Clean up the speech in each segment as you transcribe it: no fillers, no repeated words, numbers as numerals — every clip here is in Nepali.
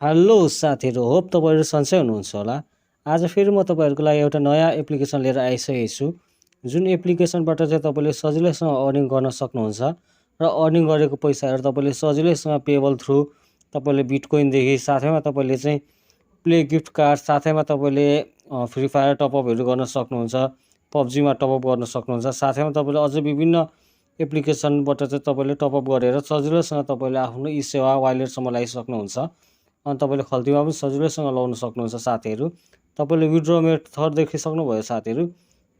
हेलो साथीहरू, होप तपाईँहरू सन्चै हुनुहुन्छ होला। आज फेरि म तपाईँहरूको लागि एउटा नयाँ एप्लिकेसन लिएर आइसकेको छु। जुन एप्लिकेसनबाट चाहिँ तपाईँले सजिलैसँग अर्निङ गर्न सक्नुहुन्छ र अर्निङ गरेको पैसाहरू तपाईँले सजिलैसँग पेबल थ्रु तपाईँले बिटकोइनदेखि साथैमा तपाईँले चाहिँ प्ले गिफ्ट कार्ड साथैमा तपाईँले फ्री फायर टपअपहरू गर्न सक्नुहुन्छ, पब्जीमा टपअप गर्न सक्नुहुन्छ। साथैमा तपाईँले अझै विभिन्न एप्लिकेसनबाट चाहिँ तपाईँले टपअप गरेर सजिलैसँग तपाईँले आफ्नो इसेवा वालेटसम्म ल्याइसक्नुहुन्छ। अनि तपाईँले खल्तीमा पनि सजिलैसँग लाउन सक्नुहुन्छ साथीहरू। तपाईँले विथड्र मेथड देखिसक्नुभयो साथीहरू।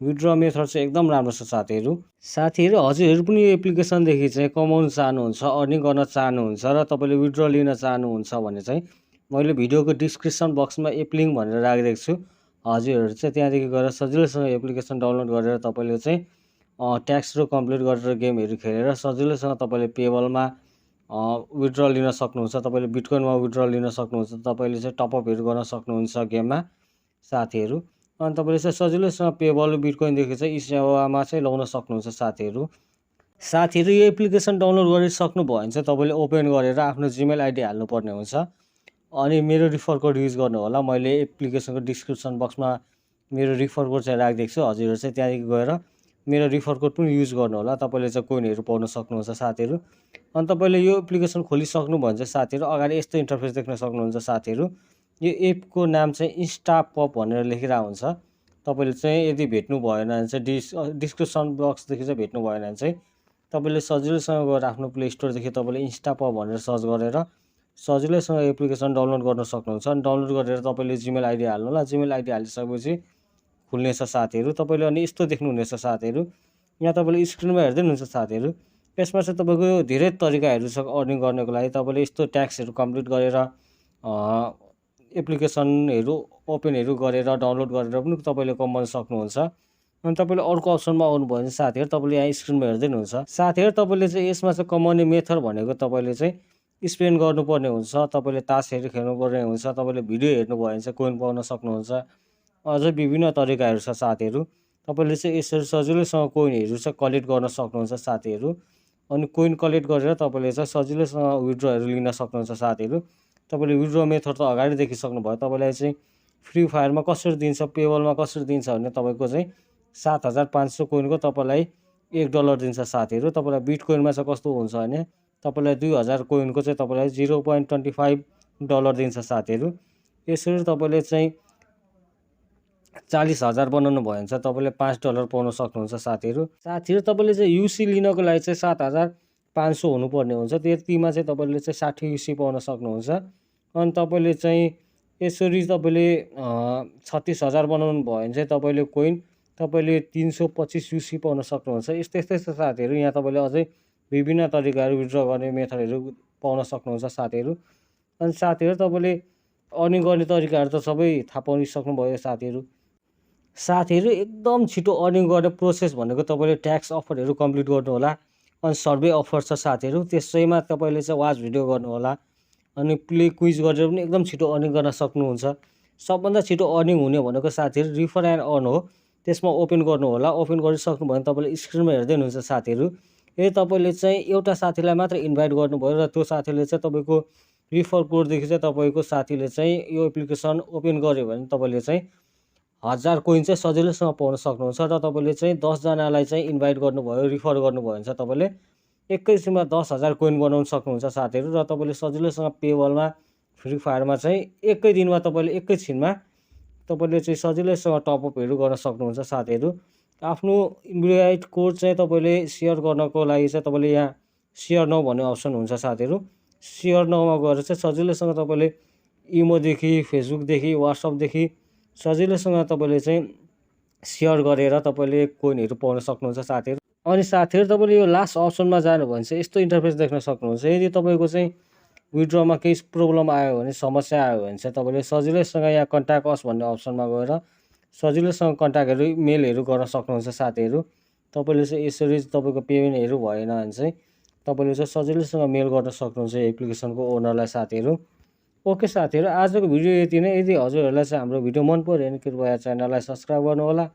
विथड्र मेथड चाहिँ एकदम राम्रो छ साथीहरू। हजुरहरू पनि यो एप्लिकेसनदेखि चाहिँ कमाउन चाहनुहुन्छ, अर्निङ गर्न चाहनुहुन्छ र तपाईँले विथड्र लिन चाहनुहुन्छ भने चाहिँ मैले भिडियोको डिस्क्रिप्सन बक्समा एप लिङ्क भनेर राखिदिएको छु। हजुरहरू चाहिँ त्यहाँदेखि गएर सजिलैसँग एप्लिकेसन डाउनलोड गरेर तपाईँले चाहिँ ट्याक्सहरू कम्प्लिट गरेर गेमहरू खेलेर सजिलैसँग तपाईँले पेबलमा विथड्र लिन सक्नुहुन्छ, तपाईँले बिटकोइनमा विथड्र लिन सक्नुहुन्छ, तपाईँले चाहिँ टपअपहरू गर्न सक्नुहुन्छ गेममा साथीहरू। अनि तपाईँले चाहिँ सजिलैसँग पेबल बिटकोइनदेखि चाहिँ इसेवामा चाहिँ लाउन सक्नुहुन्छ साथीहरू। यो एप्लिकेसन डाउनलोड गरिसक्नुभयो भने चाहिँ तपाईँले ओपन गरेर आफ्नो जिमेल आइडी हाल्नुपर्ने हुन्छ। अनि मेरो रिफर कोड युज गर्नु होला। मैले एप्लिकेसनको डिस्क्रिप्सन बक्समा मेरो रिफर कोड चाहिँ राखिदिएको छु। हजुरहरू चाहिँ त्यहाँदेखि गएर मेरो रिफर कोड पनि युज गर्नु होला। तपाईँले चाहिँ कोइनहरू पाउन सक्नुहुन्छ साथीहरू। अनि तपाईँले यो एप्लिकेसन खोलिसक्नुभयो भने चाहिँ साथीहरू अगाडि यस्तो इन्टरफेस देख्न सक्नुहुन्छ साथीहरू। यो एपको नाम चाहिँ इन्स्टापप भनेर लेखिरहेको हुन्छ। तपाईँले चाहिँ यदि भेट्नु भएन भने चाहिँ डिस्क्रिप्सन बक्सदेखि चाहिँ भेट्नु भएन भने चाहिँ तपाईँले सजिलैसँग गएर आफ्नो प्ले स्टोरदेखि तपाईँले इन्स्टापप भनेर सर्च गरेर सजिलैसँग एप्लिकेसन डाउनलोड गर्न सक्नुहुन्छ। अनि डाउनलोड गरेर तपाईँले जिमेल आइडी हाल्नु होला। जिमेल आइडी हालिसकेपछि खुल्नेछ साथीहरू। तपाईँले अनि यस्तो देख्नुहुनेछ साथीहरू। यहाँ तपाईँले स्क्रिनमा हेर्दै हुनुहुन्छ साथीहरू। यसमा चाहिँ तपाईँको धेरै तरिकाहरू छ अर्निङ गर्नको लागि। तपाईँले यस्तो ट्याक्सहरू कम्प्लिट गरेर एप्लिकेसनहरू ओपनहरू गरेर डाउनलोड गरेर पनि तपाईँले कमाउन सक्नुहुन्छ। अनि तपाईँले अर्को अप्सनमा आउनुभयो भने साथीहरू, तपाईँले यहाँ स्क्रिनमा हेर्दै हुनुहुन्छ साथीहरू। तपाईँले चाहिँ यसमा चाहिँ कमाउने मेथड भनेको तपाईँले चाहिँ स्पेन्ड गर्नुपर्ने हुन्छ, तपाईँले तासहरू खेल्नुपर्ने हुन्छ, तपाईँले भिडियो हेर्नुभयो भने चाहिँ कोइन पाउन सक्नुहुन्छ। अझै विभिन्न तरिकाहरू छ साथीहरू। तपाईँले चाहिँ यसरी सजिलैसँग कोइनहरू चाहिँ कलेक्ट गर्न सक्नुहुन्छ साथीहरू। अनि कोइन कलेक्ट गरेर तपाईँले चाहिँ सजिलैसँग विथड्रहरू लिन सक्नुहुन्छ साथीहरू। तपाईँले विथड्र मेथड त अगाडि देखिसक्नुभयो। तपाईँलाई चाहिँ फ्री फायरमा कसरी दिन्छ, पेबलमा कसरी दिन्छ भने तपाईँको चाहिँ 7500 कोइनको तपाईँलाई $1 दिन्छ साथीहरू। तपाईँलाई बिटकोइनमा चाहिँ कस्तो हुन्छ भने तपाईँलाई 2000 कोइनको चाहिँ तपाईँलाई $0.25 दिन्छ साथीहरू। यसरी तपाईँले चाहिँ 40,000 बनाउनु भयो भने चाहिँ तपाईँले $5 पाउन सक्नुहुन्छ साथीहरू। तपाईँले चाहिँ युसी लिनको लागि चाहिँ 7500 हुनुपर्ने हुन्छ। त्यतिमा चाहिँ तपाईँले चाहिँ 60 युसी पाउन सक्नुहुन्छ। अनि तपाईँले चाहिँ यसरी तपाईँले 36,000 बनाउनु भयो भने चाहिँ तपाईँले कोइन तपाईँले 325 युसी पाउन सक्नुहुन्छ। यस्तै छ साथीहरू। यहाँ तपाईँले अझै विभिन्न तरिकाहरू विथड्र गर्ने मेथडहरू पाउन सक्नुहुन्छ साथीहरू। अनि तपाईँले अर्निङ गर्ने तरिकाहरू त सबै थाहा पाउनिसक्नुभयो साथीहरू। एकदम छिटो अर्निङ गर्ने प्रोसेस भनेको तपाईँले ट्याक्स अफरहरू कम्प्लिट गर्नु होला। अनि सर्वे अफर छ साथीहरू, त्यसैमा तपाईँले चाहिँ वाच भिडियो गर्नु होला। अनि प्ले क्विज गरेर पनि एकदम छिटो अर्निङ गर्न सक्नुहुन्छ। सबभन्दा छिटो अर्निङ हुने भनेको साथीहरू रिफर एन्ड अर्न हो। त्यसमा ओपन गर्नु होला। ओपन गरिसक्नु भयो भने तपाईँले स्क्रिनमा हेर्दै हुनुहुन्छ साथीहरू। यदि तपाईँले चाहिँ एउटा साथीलाई मात्र इन्भाइट गर्नुभयो र त्यो साथीले चाहिँ तपाईँको रिफर कोडदेखि चाहिँ तपाईँको साथीले चाहिँ यो एप्लिकेसन ओपन गर्यो भने तपाईँले चाहिँ 1000 कोइन चाहिँ सजिलैसँग पाउन सक्नुहुन्छ। र तपाईँले चाहिँ 10 जनालाई चाहिँ इन्भाइट गर्नुभयो, रिफर गर्नुभयो भने चाहिँ तपाईँले एकैछिनमा 10,000 कोइन बनाउन सक्नुहुन्छ साथीहरू। र तपाईँले सजिलैसँग पेबलमा फ्री फायरमा चाहिँ एकै दिनमा तपाईँले एकैछिनमा तपाईँले चाहिँ सजिलैसँग टपअपहरू गर्न सक्नुहुन्छ साथीहरू। आफ्नो इन्भाइट कोड चाहिँ तपाईँले सेयर गर्नको लागि चाहिँ तपाईँले यहाँ सेयर नाउ भन्ने अप्सन हुन्छ साथीहरू। सेयर नाउमा गएर चाहिँ सजिलैसँग तपाईँले इमोदेखि, फेसबुकदेखि, वाट्सएपदेखि सजिलैसँग तपाईँले चाहिँ सेयर गरेर तपाईँले कोइनहरू पाउन सक्नुहुन्छ साथीहरू। अनि तपाईँले यो लास्ट अप्सनमा जानुभयो भने चाहिँ यस्तो इन्टरफेस देख्न सक्नुहुन्छ। यदि तपाईँको चाहिँ विथड्रमा केही प्रब्लम आयो भने, समस्या आयो भने चाहिँ तपाईँले सजिलैसँग यहाँ कन्ट्याक्ट अस भन्ने अप्सनमा गएर सजिलैसँग कन्ट्याक्टहरू मेलहरू गर्न सक्नुहुन्छ साथीहरू। तपाईँले चाहिँ यसरी तपाईँको पेमेन्टहरू भएन भने चाहिँ तपाईँले चाहिँ सजिलैसँग मेल गर्न सक्नुहुन्छ एप्लिकेसनको ओनरलाई साथीहरू। ओके साथीहरू, आजको भिडियो यति नै। यदि हजुरहरूलाई चाहिँ हाम्रो भिडियो मन पऱ्यो भने कृपया च्यानललाई सब्सक्राइब गर्नुहोला।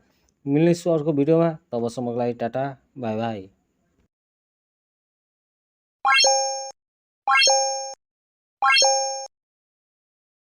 मिल्नेछु अर्को भिडियोमा। तबसम्मको लागि टाटा, बाई बाई।